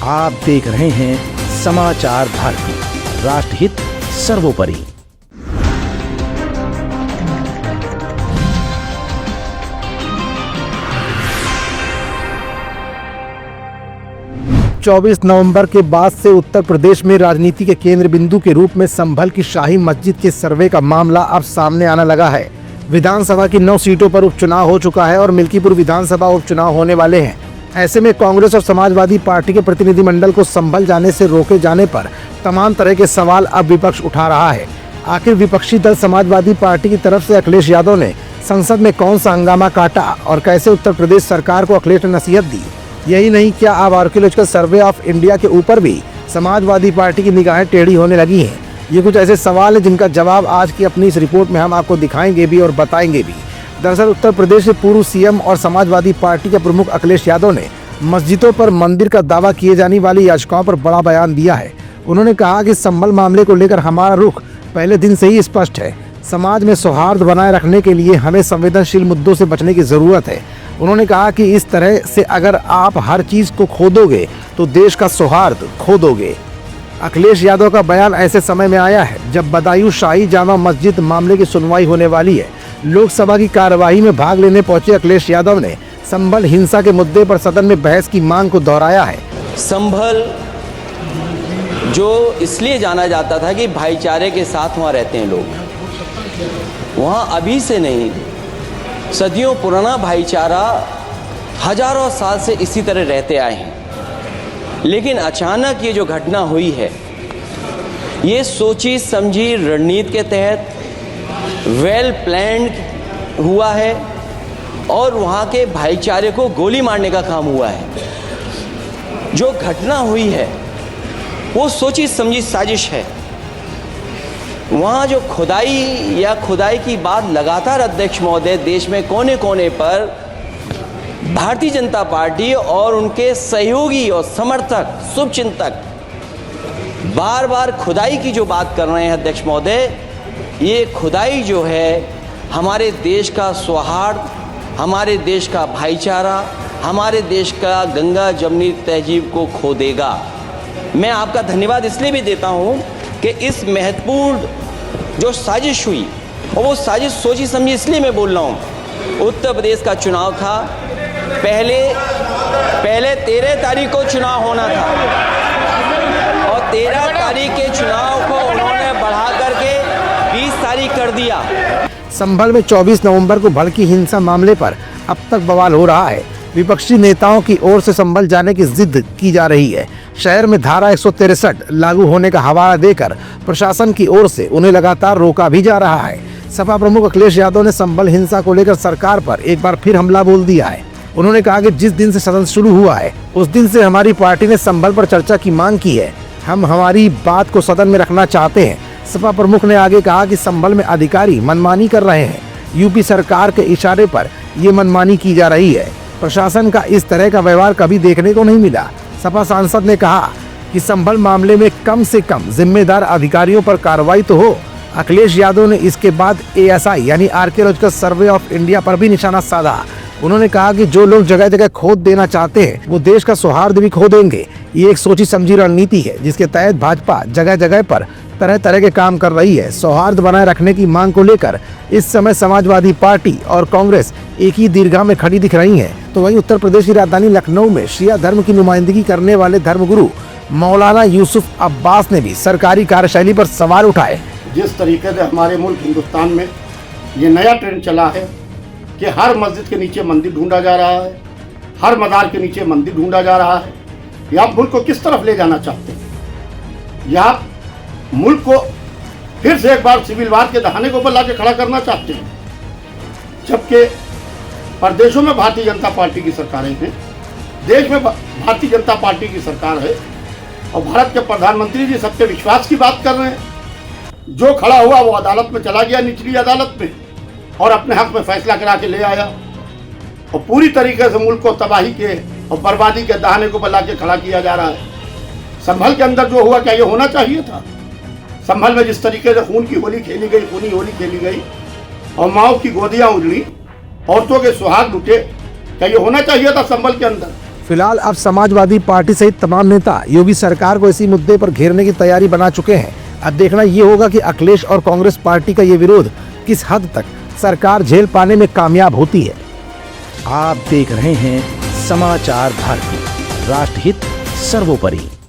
आप देख रहे हैं समाचार भारती, राष्ट्रहित सर्वोपरि। चौबीस नवंबर के बाद से उत्तर प्रदेश में राजनीति के केंद्र बिंदु के रूप में संभल की शाही मस्जिद के सर्वे का मामला अब सामने आने लगा है। विधानसभा की 9 सीटों पर उपचुनाव हो चुका है और मिल्कीपुर विधानसभा उपचुनाव होने वाले हैं। ऐसे में कांग्रेस और समाजवादी पार्टी के प्रतिनिधिमंडल को संभल जाने से रोके जाने पर तमाम तरह के सवाल अब विपक्ष उठा रहा है। आखिर विपक्षी दल समाजवादी पार्टी की तरफ से अखिलेश यादव ने संसद में कौन सा हंगामा काटा और कैसे उत्तर प्रदेश सरकार को अखिलेश ने नसीहत दी। यही नहीं, क्या अब आर्कियोलॉजिकल सर्वे ऑफ इंडिया के ऊपर भी समाजवादी पार्टी की निगाहें टेढ़ी होने लगी हैं। ये कुछ ऐसे सवाल हैं जिनका जवाब आज की अपनी इस रिपोर्ट में हम आपको दिखाएंगे भी और बताएंगे भी। दरअसल उत्तर प्रदेश के पूर्व सीएम और समाजवादी पार्टी के प्रमुख अखिलेश यादव ने मस्जिदों पर मंदिर का दावा किए जाने वाली याचिकाओं पर बड़ा बयान दिया है। उन्होंने कहा कि संभल मामले को लेकर हमारा रुख पहले दिन से ही स्पष्ट है। समाज में सौहार्द बनाए रखने के लिए हमें संवेदनशील मुद्दों से बचने की जरूरत है। उन्होंने कहा कि इस तरह से अगर आप हर चीज को खो दोगे तो देश का सौहार्द खो दोगे। अखिलेश यादव का बयान ऐसे समय में आया है जब बदायूं शाही जामा मस्जिद मामले की सुनवाई होने वाली है। लोकसभा की कार्यवाही में भाग लेने पहुंचे अखिलेश यादव ने संभल हिंसा के मुद्दे पर सदन में बहस की मांग को दोहराया है। संभल जो इसलिए जाना जाता था कि भाईचारे के साथ वहाँ रहते हैं लोग, वहाँ अभी से नहीं सदियों पुराना भाईचारा हजारों साल से इसी तरह रहते आए हैं। लेकिन अचानक ये जो घटना हुई है, ये सोची समझी रणनीति के तहत वेल प्लान्ड हुआ है और वहाँ के भाईचारे को गोली मारने का काम हुआ है। जो घटना हुई है वो सोची समझी साजिश है। वहाँ जो खुदाई की बात लगातार अध्यक्ष महोदय देश में कोने कोने पर भारतीय जनता पार्टी और उनके सहयोगी और समर्थक शुभचिंतक बार बार खुदाई की जो बात कर रहे हैं अध्यक्ष महोदय, ये खुदाई जो है हमारे देश का सौहार्द, हमारे देश का भाईचारा, हमारे देश का गंगा जमनी तहजीब को खो देगा। मैं आपका धन्यवाद इसलिए भी देता हूं कि इस महत्वपूर्ण जो साजिश हुई, और वो साजिश सोची समझी इसलिए मैं बोल रहा हूं। उत्तर प्रदेश का चुनाव था, पहले 13 तारीख को चुनाव होना था और 13 तारीख के चुनाव को उन्होंने बढ़ा करके 20 तारीख कर दिया। संभल में 24 नवंबर को भड़की हिंसा मामले पर अब तक बवाल हो रहा है। विपक्षी नेताओं की ओर से संभल जाने की जिद की जा रही है। शहर में धारा 163 लागू होने का हवाला देकर प्रशासन की ओर से उन्हें लगातार रोका भी जा रहा है। सपा प्रमुख अखिलेश यादव ने संभल हिंसा को लेकर सरकार पर एक बार फिर हमला बोल दिया है। उन्होंने कहा कि जिस दिन से सदन शुरू हुआ है उस दिन से हमारी पार्टी ने संभल पर चर्चा की मांग की है। हम हमारी बात को सदन में रखना चाहते हैं। सपा प्रमुख ने आगे कहा कि संभल में अधिकारी मनमानी कर रहे हैं। यूपी सरकार के इशारे पर ये मनमानी की जा रही है। प्रशासन का इस तरह का व्यवहार कभी देखने को नहीं मिला। सपा सांसद ने कहा कि संभल मामले में कम से कम जिम्मेदार अधिकारियों पर कार्रवाई तो हो। अखिलेश यादव ने इसके बाद ASI यानी आर्कियोलॉजिकल सर्वे ऑफ इंडिया पर भी निशाना साधा। उन्होंने कहा कि जो लोग जगह जगह खोद देना चाहते हैं वो देश का सौहार्द भी खो देंगे। ये एक सोची समझी रणनीति है जिसके तहत भाजपा जगह जगह पर तरह तरह के काम कर रही है। सौहार्द बनाए रखने की मांग को लेकर इस समय समाजवादी पार्टी और कांग्रेस एक ही दीर्घा में खड़ी दिख रही हैं। तो वहीं उत्तर प्रदेश की राजधानी लखनऊ में शिया धर्म की नुमाइंदगी करने वाले धर्मगुरु मौलाना यूसुफ अब्बास ने भी सरकारी कार्यशैली पर सवाल उठाए। जिस तरीके से हमारे मुल्क हिंदुस्तान में ये नया ट्रेंड चला है कि हर मस्जिद के नीचे मंदिर ढूंढा जा रहा है, हर मज़ार के नीचे मंदिर ढूंढा जा रहा है, या आप मुल्क को किस तरफ ले जाना चाहते हैं? या आप मुल्क को फिर से एक बार सिविलवाद के दहाने के ऊपर लाके खड़ा करना चाहते हैं? जबकि प्रदेशों में भारतीय जनता पार्टी की सरकारें हैं, देश में भारतीय जनता पार्टी की सरकार है और भारत के प्रधानमंत्री जी सबके विश्वास की बात कर रहे हैं। जो खड़ा हुआ वो अदालत में चला गया, निचली अदालत में, और अपने हक में फैसला करा के ले आया और पूरी तरीके से मुल्क को तबाही के और बर्बादी के दहाने को बला के खड़ा किया जा रहा है। संभल के अंदर जो हुआ क्या ये होना चाहिए था? संभल में जिस तरीके से खून की होली खेली गई, खूनी होली खेली गई और माओ की गोदियां उजड़ी, औरतों के सुहाग लुटे, क्या ये होना चाहिए था संभल के अंदर? फिलहाल अब समाजवादी पार्टी सहित तमाम नेता योगी सरकार को इसी मुद्दे पर घेरने की तैयारी बना चुके हैं। अब देखना ये होगा कि अखिलेश और कांग्रेस पार्टी का ये विरोध किस हद तक सरकार झेल पाने में कामयाब होती है। आप देख रहे हैं समाचार भारती, राष्ट्रहित सर्वोपरि।